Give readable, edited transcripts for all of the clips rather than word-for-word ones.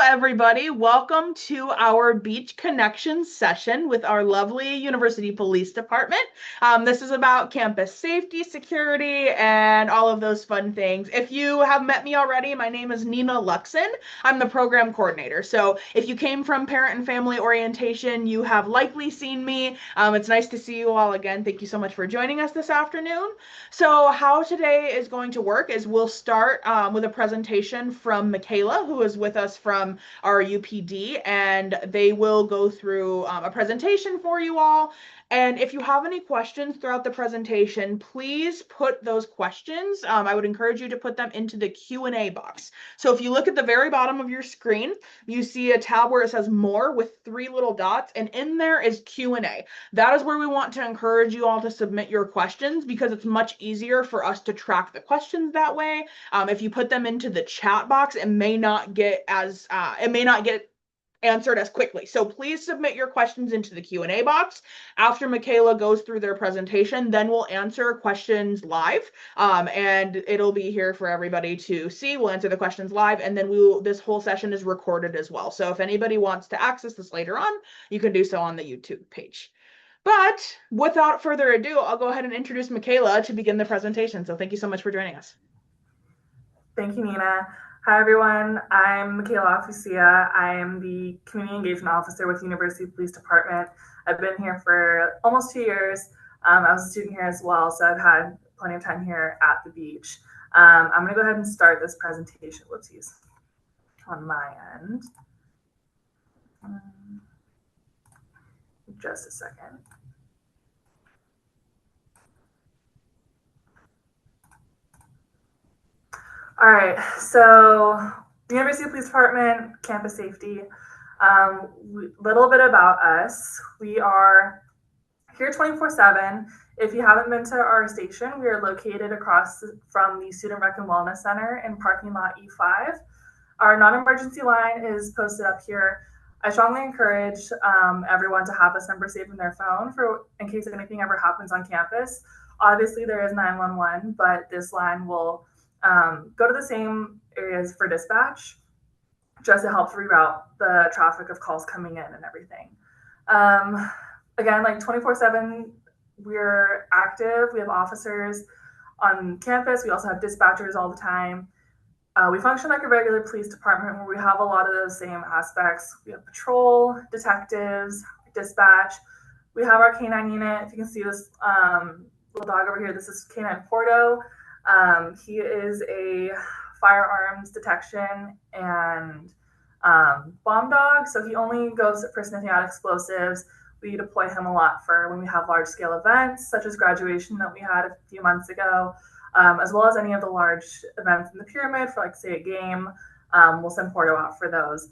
everybody. Welcome to our Beach Connections session with our lovely University Police Department. This is about campus safety, security, and all of those fun things. If you have met me already, my name is Nina Luxon. I'm the program coordinator. So if you came from parent and family orientation, you have likely seen me. It's nice to see you all again. Thank you so much for joining us this afternoon. So how today is going to work is we'll start with a presentation from Michaela, who is with us from our UPD, and they will go through a presentation for you all. And if you have any questions throughout the presentation, please put those questions. I would encourage you to put them into the Q&A box. So if you look at the very bottom of your screen, you see a tab where it says more with 3 little dots, and in there is Q&A. That is where we want to encourage you all to submit your questions because it's much easier for us to track the questions that way. If you put them into the chat box, it may not get answered as quickly. So please submit your questions into the Q&A box. After Michaela goes through their presentation, then we'll answer questions live, and it'll be here for everybody to see. We'll answer the questions live, and then this whole session is recorded as well. So if anybody wants to access this later on, you can do so on the YouTube page. But without further ado, I'll go ahead and introduce Michaela to begin the presentation. So thank you so much for joining us. Thank you, Nina. Hi, everyone. I'm Michaela Afusia. I am the Community Engagement Officer with University Police Department. I've been here for almost 2 years. I was a student here as well, so I've had plenty of time here at the beach. I'm going to go ahead and start this presentation. Whoopsies. On my end. Just a second. All right, so the University Police Department, campus safety. Little bit about us. We are here 24/7. If you haven't been to our station, we are located across from the Student Rec and Wellness Center in parking lot E5. Our non-emergency line is posted up here. I strongly encourage everyone to have this number saved in their phone in case anything ever happens on campus. Obviously, there is 911, but this line will go to the same areas for dispatch, just to help reroute the traffic of calls coming in and everything. Again, like 24/7, we're active. We have officers on campus. We also have dispatchers all the time. We function like a regular police department where we have a lot of those same aspects. We have patrol, detectives, dispatch. We have our K9 unit. If you can see this little dog over here, this is K9 Porto. He is a firearms detection and bomb dog, so he only goes for sniffing out explosives. We deploy him a lot for when we have large scale events, such as graduation that we had a few months ago, as well as any of the large events in the pyramid for, like, say, a game. We'll send Porto out for those.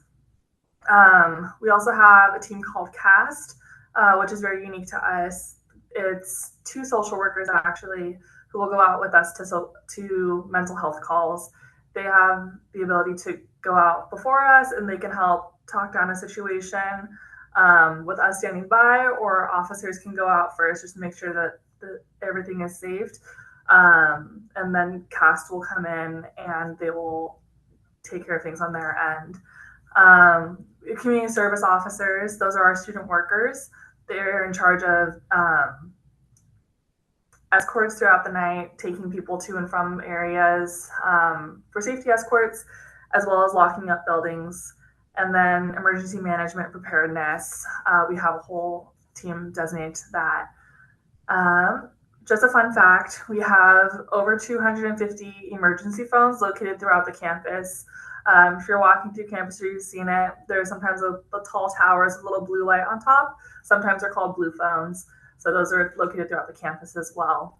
We also have a team called CAST, which is very unique to us. It's 2 social workers, actually, who will go out with us to mental health calls. They have the ability to go out before us, and they can help talk down a situation with us standing by, or officers can go out first just to make sure that everything is saved. And then CAST will come in and they will take care of things on their end. Community service officers, those are our student workers. They're in charge of escorts throughout the night, taking people to and from areas for safety escorts, as well as locking up buildings. And then emergency management preparedness. We have a whole team designated to that. Just a fun fact, we have over 250 emergency phones located throughout the campus. If you're walking through campus or you've seen it, there's sometimes the tall towers with a little blue light on top. Sometimes they're called blue phones. So those are located throughout the campus as well.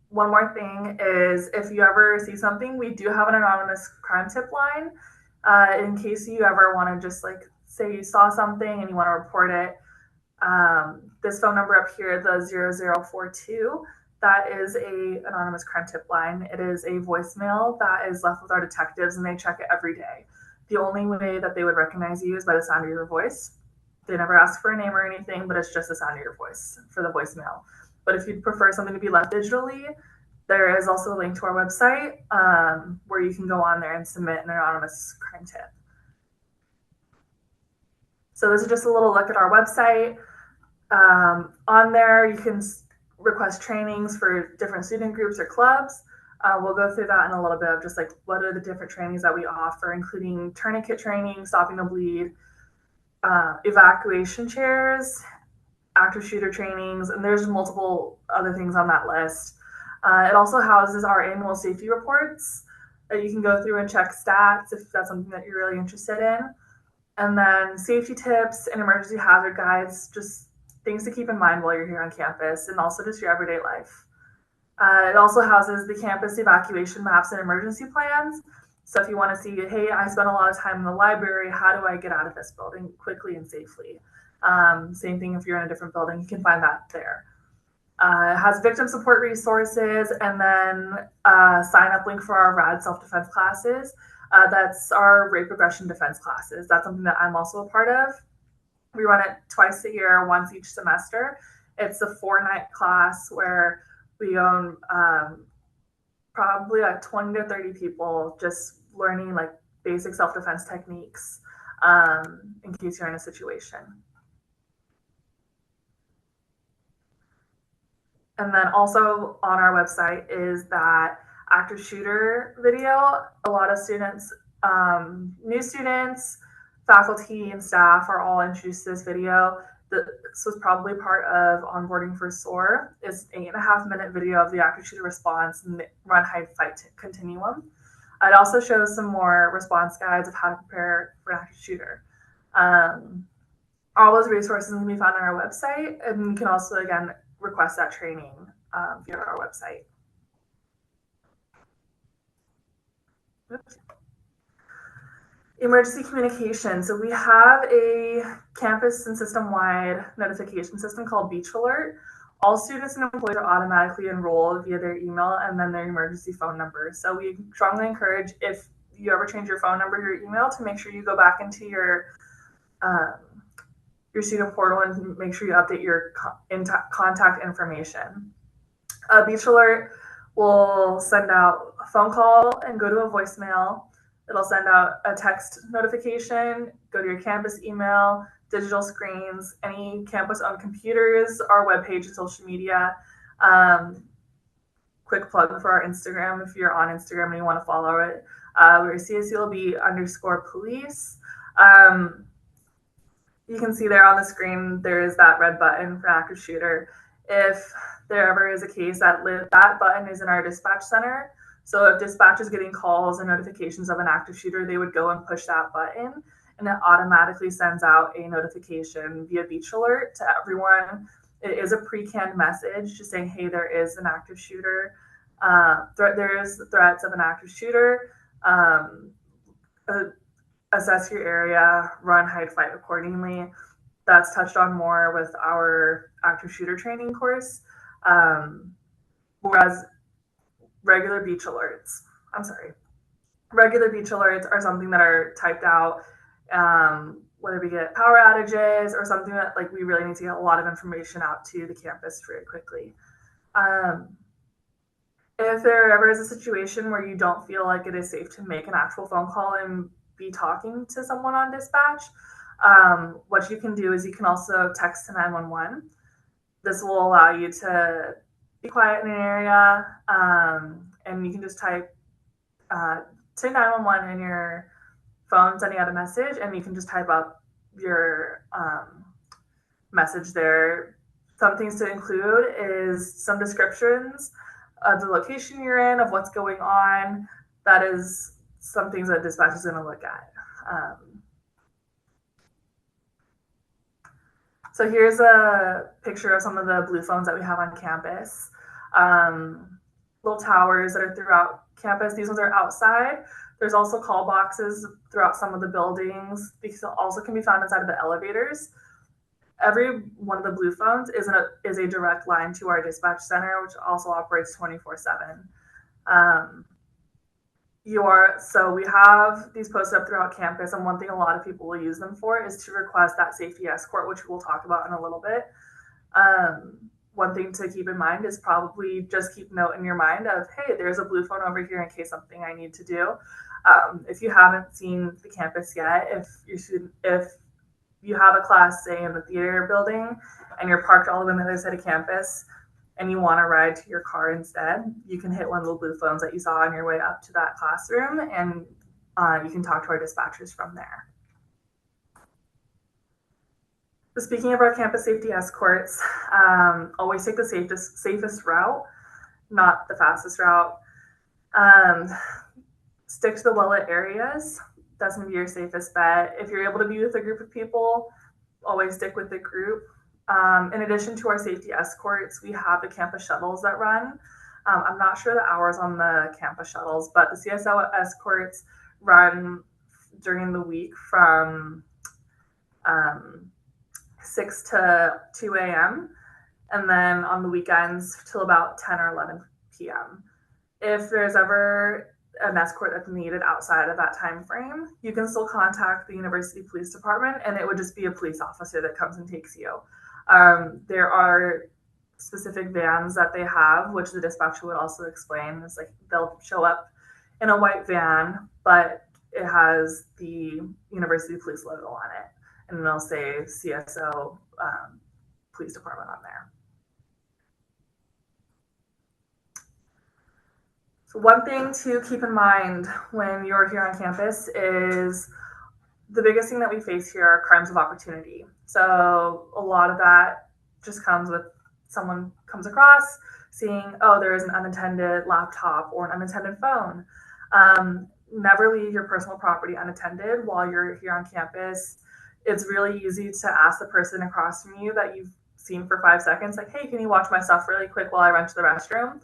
One more thing is, if you ever see something, we do have an anonymous crime tip line. In case you ever want to just, like, say you saw something and you want to report it. This phone number up here, the 0042, that is a anonymous crime tip line. It is a voicemail that is left with our detectives, and they check it every day. The only way that they would recognize you is by the sound of your voice. They never ask for a name or anything, but it's just the sound of your voice for the voicemail. But if you'd prefer something to be left digitally, there is also a link to our website where you can go on there and submit an anonymous crime tip. So this is just a little look at our website. On there, you can request trainings for different student groups or clubs. We'll go through that in a little bit of just like what are the different trainings that we offer, including tourniquet training, stopping the bleed, evacuation chairs, active shooter trainings, and there's multiple other things on that list. It also houses our annual safety reports that you can go through and check stats if that's something that you're really interested in. And then safety tips and emergency hazard guides, just things to keep in mind while you're here on campus, and also just your everyday life. It also houses the campus evacuation maps and emergency plans. So if you want to see, hey, I spent a lot of time in the library, how do I get out of this building quickly and safely? Same thing if you're in a different building, you can find that there. It has victim support resources, and then sign up link for our RAD self-defense classes. That's our rape aggression defense classes. That's something that I'm also a part of. We run it twice a year, once each semester. It's a 4-night class where we own probably like 20 to 30 people just learning like basic self-defense techniques in case you're in a situation. And then also on our website is that active shooter video. A lot of students, new students, faculty, and staff are all introduced to this video. This was probably part of onboarding for SOAR. It's an 8.5-minute video of the active shooter response and the run, hide, fight continuum. It also shows some more response guides of how to prepare for an active shooter. All those resources can be found on our website, and you can also, again, request that training via our website. Oops. Emergency communication. So we have a campus and system-wide notification system called Beach Alert. All students and employees are automatically enrolled via their email and then their emergency phone number. So we strongly encourage, if you ever change your phone number, your email, to make sure you go back into your student portal and make sure you update your contact information. Beach Alert will send out a phone call and go to a voicemail. It'll send out a text notification, go to your campus email, digital screens, any campus-owned computers, our webpage and social media. Quick plug for our Instagram, if you're on Instagram and you want to follow it. We're CSULB_police. You can see there on the screen, there is that red button for active shooter. If there ever is a case that button is in our dispatch center, so if dispatch is getting calls and notifications of an active shooter, they would go and push that button, and it automatically sends out a notification via Beach Alert to everyone. It is a pre-canned message just saying, hey, there is an active shooter. There is threats of an active shooter. Assess your area, run, hide, fight accordingly. That's touched on more with our active shooter training course. Whereas regular beach alerts are something that are typed out, whether we get power outages or something that like we really need to get a lot of information out to the campus very quickly. If there ever is a situation where you don't feel like it is safe to make an actual phone call and be talking to someone on dispatch, what you can do is you can also text to 911. This will allow you to be quiet in an area, and you can just type to 911 in your phone, sending out a message, and you can just type up your message there. Some things to include is some descriptions of the location you're in, of what's going on. That is some things that dispatch is going to look at. So here's a picture of some of the blue phones that we have on campus. Little towers that are throughout campus. These ones are outside. There's also call boxes throughout some of the buildings. These also can be found inside of the elevators. Every one of the blue phones is a direct line to our dispatch center, which also operates 24/7. So we have these posted up throughout campus, and one thing a lot of people will use them for is to request that safety escort, which we'll talk about in a little bit. One thing to keep in mind is probably just keep note in your mind of, hey, there's a blue phone over here in case something I need to do. If you haven't seen the campus yet, if you have a class, say, in the theater building, and you're parked all the way on the other side of campus, and you want to ride to your car instead, you can hit one of the blue phones that you saw on your way up to that classroom, and you can talk to our dispatchers from there. So speaking of our campus safety escorts, always take the safest route, not the fastest route. Stick to the well-lit areas. That's going to be your safest bet. If you're able to be with a group of people, always stick with the group. In addition to our safety escorts, we have the campus shuttles that run. I'm not sure the hours on the campus shuttles, but the CSL escorts run during the week from 6 to 2 a.m. and then on the weekends till about 10 or 11 p.m. If there's ever an escort that's needed outside of that time frame, you can still contact the University Police Department, and it would just be a police officer that comes and takes you. There are specific vans that they have, which the dispatcher would also explain. It's like they'll show up in a white van, but it has the University Police logo on it, and they'll say CSO Police Department on there. So one thing to keep in mind when you're here on campus is the biggest thing that we face here are crimes of opportunity. So a lot of that just comes with someone comes across seeing, oh, there is an unattended laptop or an unattended phone. Never leave your personal property unattended while you're here on campus. It's really easy to ask the person across from you that you've seen for 5 seconds, like, hey, can you watch my stuff really quick while I run to the restroom?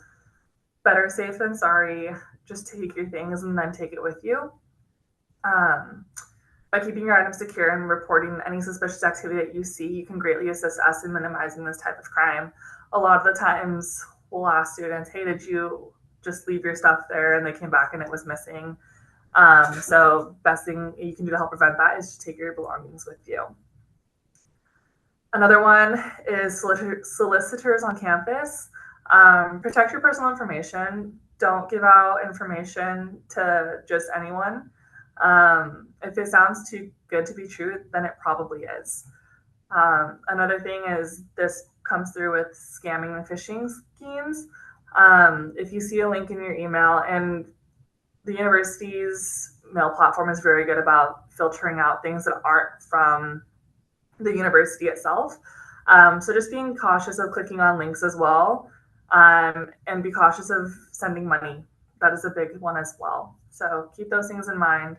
Better safe than sorry. Just take your things and then take it with you. By keeping your items secure and reporting any suspicious activity that you see, you can greatly assist us in minimizing this type of crime. A lot of the times we'll ask students, hey, did you just leave your stuff there? And they came back and it was missing. So best thing you can do to help prevent that is to take your belongings with you. Another one is solicitors on campus. Protect your personal information. Don't give out information to just anyone. If it sounds too good to be true, then it probably is. Another thing is this comes through with scamming and phishing schemes. If you see a link in your email, and the university's mail platform is very good about filtering out things that aren't from the university itself. So just being cautious of clicking on links as well, and be cautious of sending money. That is a big one as well. So keep those things in mind.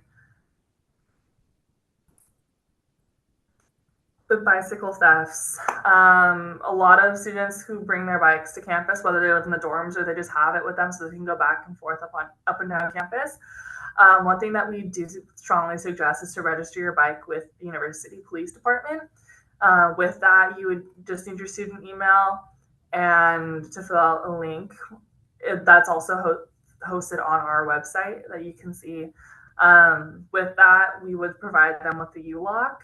With bicycle thefts, a lot of students who bring their bikes to campus, whether they live in the dorms or they just have it with them so they can go back and forth up and down campus. One thing that we do strongly suggest is to register your bike with the University Police Department. With that, you would just need your student email and to fill out a link. That's also hosted on our website that you can see. With that, we would provide them with the U-Lock.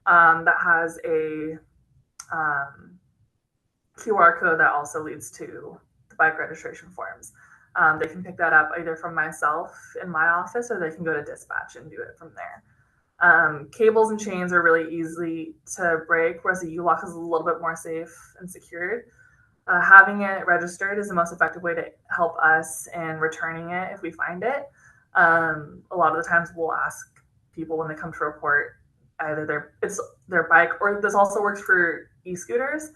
That has a QR code that also leads to the bike registration forms. They can pick that up either from myself in my office, or they can go to dispatch and do it from there. Cables and chains are really easy to break, whereas the U-Lock is a little bit more safe and secured. Having it registered is the most effective way to help us in returning it if we find it. A lot of the times we'll ask people when they come to report either their bike, or this also works for e-scooters.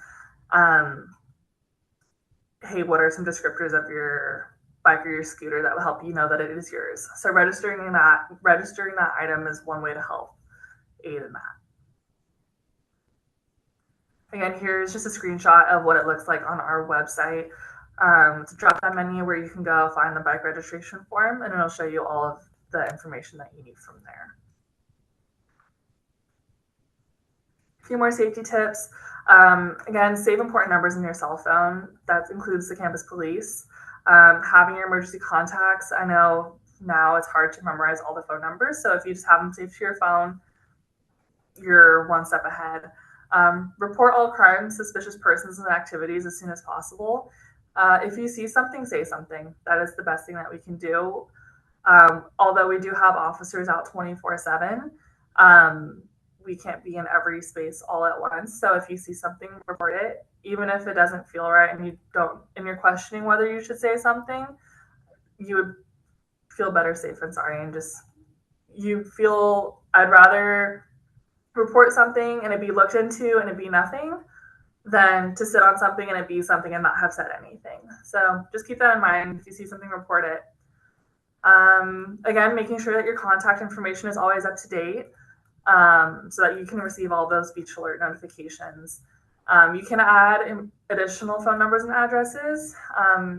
Hey, what are some descriptors of your bike or your scooter that will help you know that it is yours? So registering that item is one way to help aid in that. Again, here's just a screenshot of what it looks like on our website. It's a drop-down menu where you can go find the bike registration form, and it'll show you all of the information that you need from there. A few more safety tips. Again, save important numbers in your cell phone. That includes the campus police. Having your emergency contacts. I know now it's hard to memorize all the phone numbers, so if you just have them saved to your phone, you're one step ahead. Report all crimes, suspicious persons, and activities as soon as possible. If you see something, say something. That is the best thing that we can do. Although we do have officers out 24/7, we can't be in every space all at once. So if you see something, report it, even if it doesn't feel right and you're questioning whether you should say something, you would feel better safe than sorry. And just, I'd rather report something and it be looked into and it be nothing than to sit on something and it be something and not have said anything. So just keep that in mind. If you see something, report it. Again, making sure that your contact information is always up to date, so that you can receive all those beach alert notifications. You can add additional phone numbers and addresses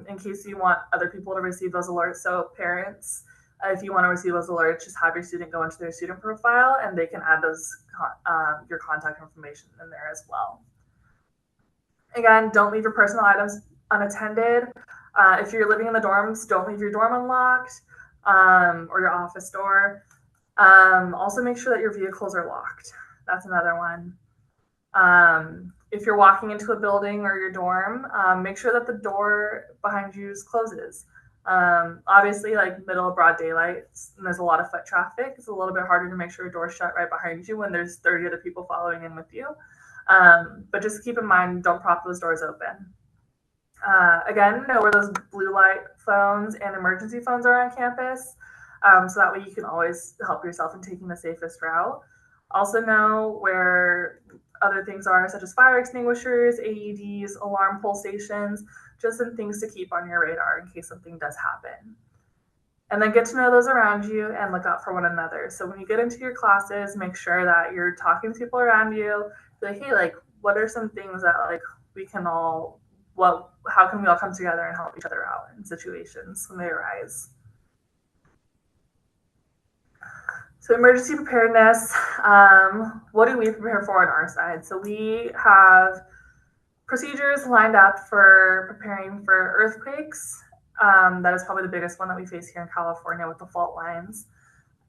in case you want other people to receive those alerts. So parents, if you want to receive those alerts, just have your student go into their student profile and they can add your contact information in there as well. Again, don't leave your personal items unattended. If you're living in the dorms, don't leave your dorm unlocked, or your office door. Also make sure that your vehicles are locked. That's another one. If you're walking into a building or your dorm, make sure that the door behind you closes. Obviously, like middle of broad daylight, and there's a lot of foot traffic, it's a little bit harder to make sure a door's shut right behind you when there's 30 other people following in with you. But just keep in mind, don't prop those doors open. Again, know where those blue light phones and emergency phones are on campus, so that way you can always help yourself in taking the safest route. Also know where other things are, such as fire extinguishers, AEDs, alarm pull stations, just some things to keep on your radar in case something does happen. And then get to know those around you and look out for one another. So when you get into your classes, make sure that you're talking to people around you. Be like, hey, like, what are some things that like we can all, how can we all come together and help each other out in situations when they arise? So emergency preparedness, what do we prepare for on our side? So we have procedures lined up for preparing for earthquakes. That is probably the biggest one that we face here in California with the fault lines.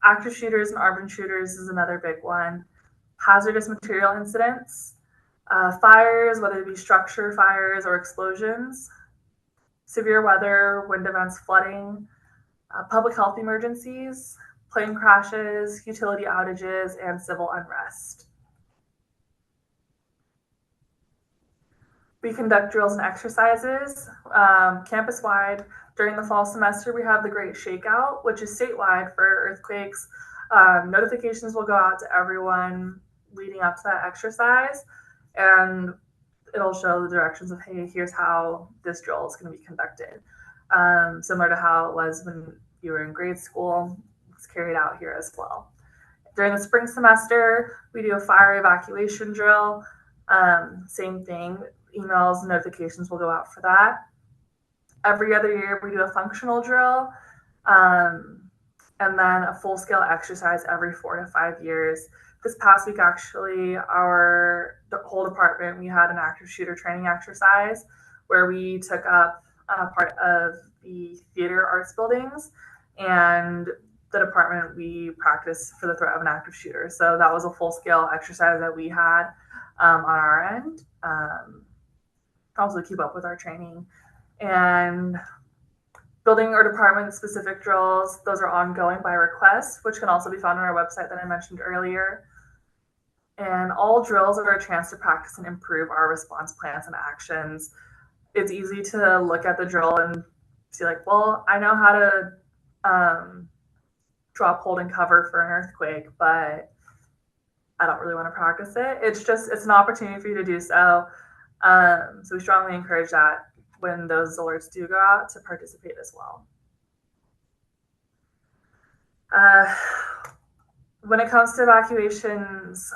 Active shooters and armed shooters is another big one. Hazardous material incidents, fires, whether it be structure fires or explosions, severe weather, wind events, flooding, public health emergencies, plane crashes, utility outages, and civil unrest. We conduct drills and exercises campus-wide. During the fall semester, we have the Great Shakeout, which is statewide for earthquakes. Notifications will go out to everyone leading up to that exercise, and it'll show the directions of, hey, here's how this drill is going to be conducted. Similar to how it was when you were in grade school, it's carried out here as well. During the spring semester, we do a fire evacuation drill. Same thing, emails and notifications will go out for that. Every other year, we do a functional drill, and then a full-scale exercise every 4 to 5 years. This past week, actually, the whole department, we had an active shooter training exercise where we took up part of the theater arts buildings, and the department, we practiced for the threat of an active shooter. So that was a full-scale exercise that we had on our end, also to keep up with our training. And building or department specific drills, those are ongoing by request, which can also be found on our website that I mentioned earlier. And all drills are a chance to practice and improve our response plans and actions. It's easy to look at the drill and see like, well, I know how to drop, hold, and cover for an earthquake, but I don't really want to practice it. It's an opportunity for you to do so. So we strongly encourage that when those alerts do go out to participate as well. When it comes to evacuations,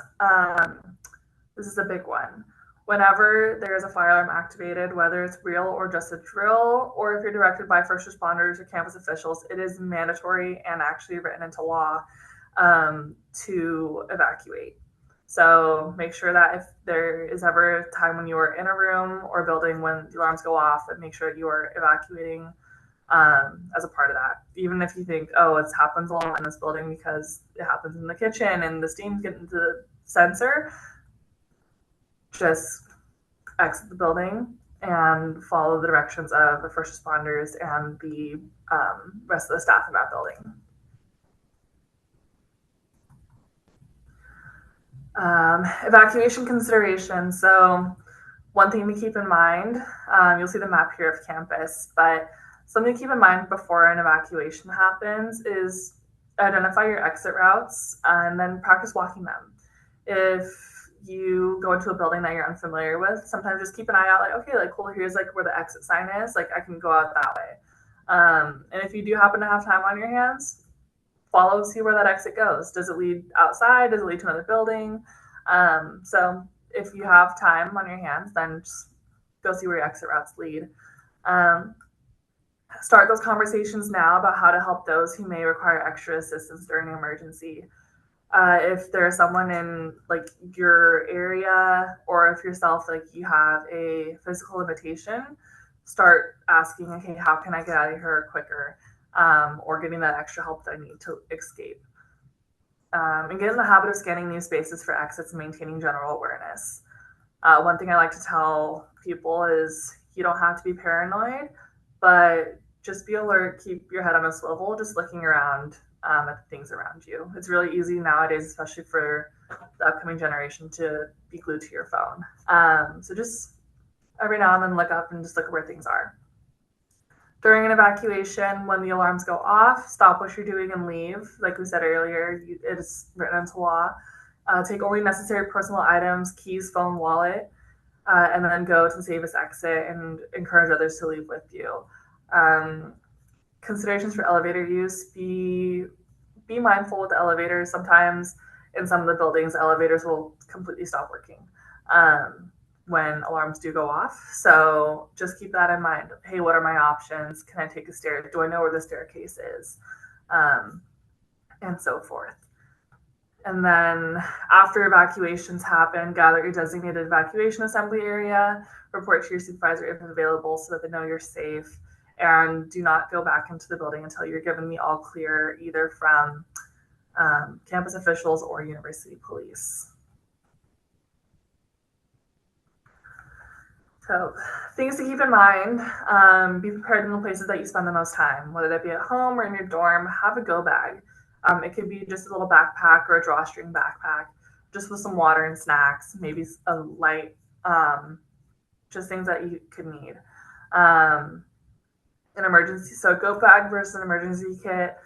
this is a big one. Whenever there is a fire alarm activated, whether it's real or just a drill, or if you're directed by first responders or campus officials, it is mandatory and actually written into law to evacuate. So make sure that if there is ever a time when you are in a room or building when the alarms go off, and make sure you are evacuating as a part of that. Even if you think, oh, it happens a lot in this building because it happens in the kitchen and the steam's getting to the sensor, just exit the building and follow the directions of the first responders and the rest of the staff in that building. Evacuation considerations. So one thing to keep in mind, you'll see the map here of campus, but something to keep in mind before an evacuation happens is identify your exit routes and then practice walking them. If you go into a building that you're unfamiliar with, sometimes just keep an eye out, like, okay, like, cool, here's like where the exit sign is, like I can go out that way. And if you do happen to have time on your hands, follow, see where that exit goes. Does it lead outside? Does it lead to another building? So if you have time on your hands, then just go see where your exit routes lead. Start those conversations now about how to help those who may require extra assistance during an emergency. If there's someone in like your area, or if yourself, like you have a physical limitation, start asking, okay, how can I get out of here quicker? Or getting that extra help that I need to escape. And get in the habit of scanning new spaces for exits and maintaining general awareness. One thing I like to tell people is you don't have to be paranoid, but just be alert, keep your head on a swivel, just looking around at the things around you. It's really easy nowadays, especially for the upcoming generation, to be glued to your phone. So just every now and then look up and just look at where things are. During an evacuation, when the alarms go off, stop what you're doing and leave. Like we said earlier, it is written into law. Take only necessary personal items, keys, phone, wallet, and then go to the safest exit and encourage others to leave with you. Considerations for elevator use: be mindful with the elevators. Sometimes in some of the buildings, the elevators will completely stop working when alarms do go off. So just keep that in mind. Hey, what are my options? Can I take a stair? Do I know where the staircase is? And so forth. And then after evacuations happen, gather your designated evacuation assembly area, report to your supervisor if available so that they know you're safe, and do not go back into the building until you're given the all clear, either from campus officials or university police. So things to keep in mind: be prepared in the places that you spend the most time, whether that be at home or in your dorm. Have a go bag. It could be just a little backpack or a drawstring backpack, just with some water and snacks, maybe a light, just things that you could need. An emergency, so a go bag versus an emergency kit.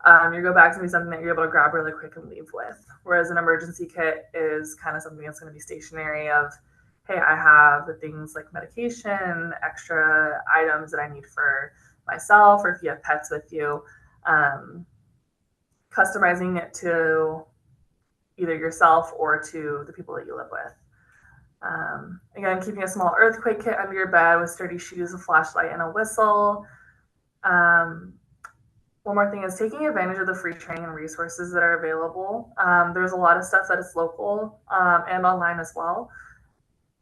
Your go bag's gonna be something that you're able to grab really quick and leave with, whereas an emergency kit is kind of something that's going to be stationary. Of, hey, I have the things like medication, extra items that I need for myself, or if you have pets with you, customizing it to either yourself or to the people that you live with. Again, keeping a small earthquake kit under your bed with sturdy shoes, a flashlight, and a whistle. One more thing is taking advantage of the free training and resources that are available. There's a lot of stuff that is local and online as well.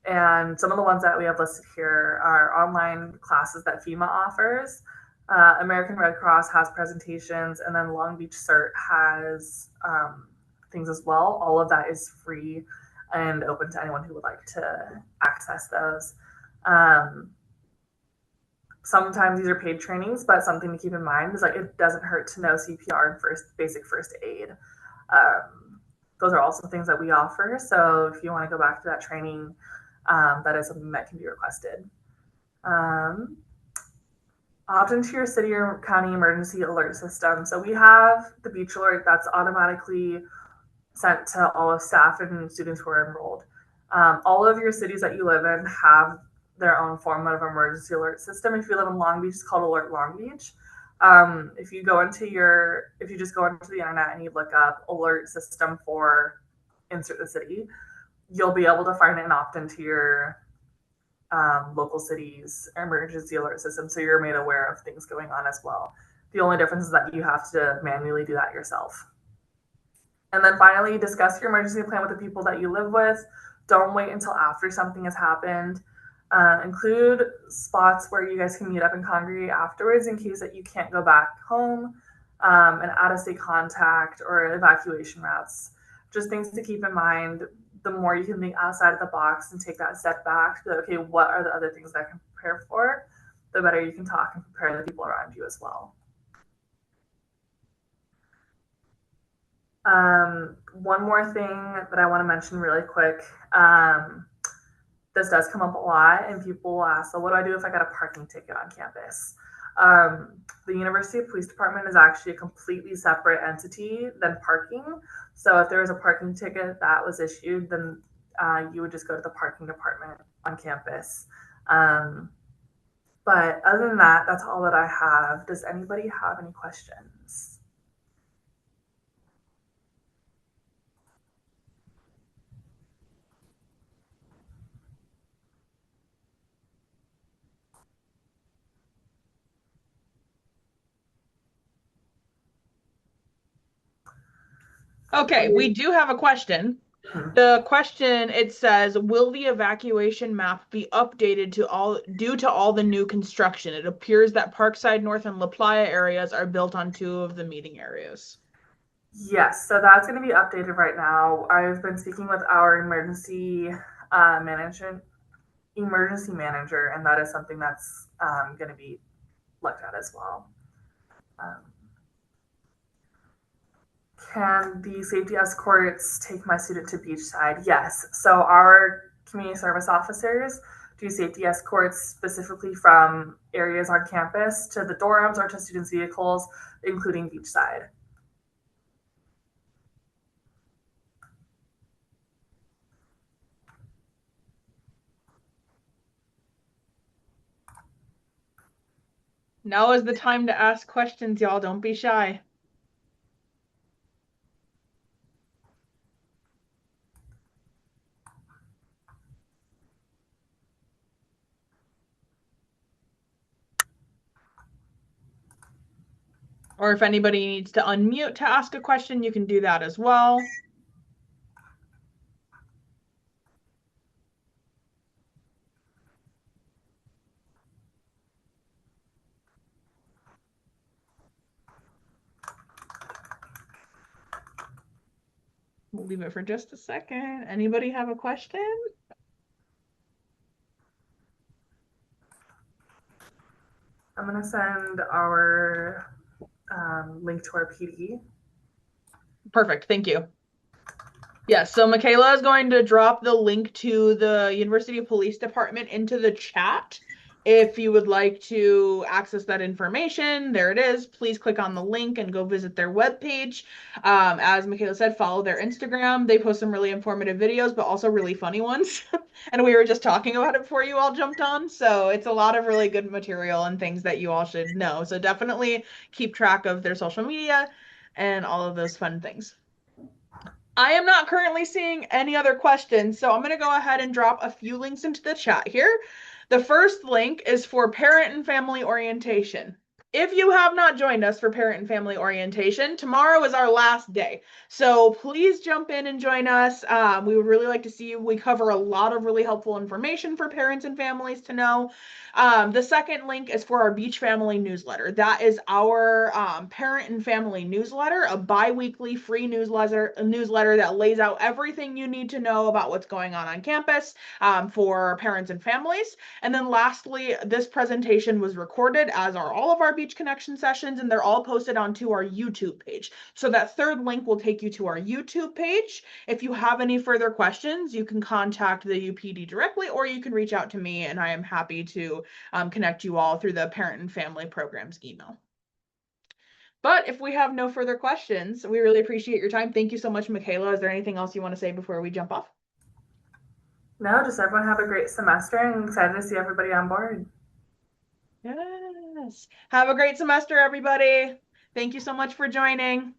And some of the ones that we have listed here are online classes that FEMA offers. American Red Cross has presentations, and then Long Beach CERT has things as well. All of that is free and open to anyone who would like to access those. Sometimes these are paid trainings, but something to keep in mind is like it doesn't hurt to know CPR and basic first aid. Those are also things that we offer. So if you want to go back to that training, that is something that can be requested. Opt into your city or county emergency alert system. So we have the beach alert that's automatically sent to all of staff and students who are enrolled. All of your cities that you live in have their own form of emergency alert system. If you live in Long Beach, it's called Alert Long Beach. If you just go into the internet and you look up alert system for insert the city, you'll be able to find it and opt into your local city's emergency alert system, so you're made aware of things going on as well. The only difference is that you have to manually do that yourself. And then finally, discuss your emergency plan with the people that you live with. Don't wait until after something has happened. Include spots where you guys can meet up and congregate afterwards in case that you can't go back home, and out-of-state contact or evacuation routes. Just things to keep in mind. The more you can think outside of the box and take that step back to, okay, what are the other things that I can prepare for, the better you can talk and prepare the people around you as well. One more thing that I want to mention really quick. This does come up a lot, and people ask, so what do I do if I got a parking ticket on campus? The University Police Department is actually a completely separate entity than parking. So if there was a parking ticket that was issued, then you would just go to the parking department on campus. But other than that, that's all that I have. Does anybody have any questions? Okay, we do have a question. The question, it says, will the evacuation map be updated to all due to all the new construction? It appears that Parkside North and La Playa areas are built on two of the meeting areas. Yes, so that's going to be updated right now. I've been speaking with our management emergency manager, and that is something that's going to be looked at as well. Can the safety escorts take my student to beachside? Yes. So our community service officers do safety escorts specifically from areas on campus to the dorms or to students' vehicles, including beachside. Now is the time to ask questions, y'all. Don't be shy. Or if anybody needs to unmute to ask a question, you can do that as well. We'll leave it for just a second. Anybody have a question? I'm going to send our link to our PD. Perfect. Thank you. Yes, so Michaela is going to drop the link to the University Police Department into the chat. If you would like to access that information, there it is. Please click on the link and go visit their webpage. As Michaela said, follow their Instagram. They post some really informative videos, but also really funny ones. And we were just talking about it before you all jumped on. So it's a lot of really good material and things that you all should know. So definitely keep track of their social media and all of those fun things. I am not currently seeing any other questions, so I'm going to go ahead and drop a few links into the chat here. The first link is for parent and family orientation. If you have not joined us for parent and family orientation, tomorrow is our last day. So please jump in and join us. We would really like to see you. We cover a lot of really helpful information for parents and families to know. The second link is for our Beach Family newsletter. That is our parent and family newsletter, a bi-weekly free newsletter that lays out everything you need to know about what's going on campus for parents and families. And then lastly, this presentation was recorded, as are all of our Beach Connection sessions, and they're all posted onto our YouTube page. So that third link will take you to our YouTube page. If you have any further questions, you can contact the UPD directly, or you can reach out to me, and I am happy to connect you all through the parent and family programs email. But if we have no further questions, we really appreciate your time. Thank you so much, Michaela. Is there anything else you want to say before we jump off? No, just everyone have a great semester, and excited to see everybody on board. Yes. Have a great semester, everybody. Thank you so much for joining.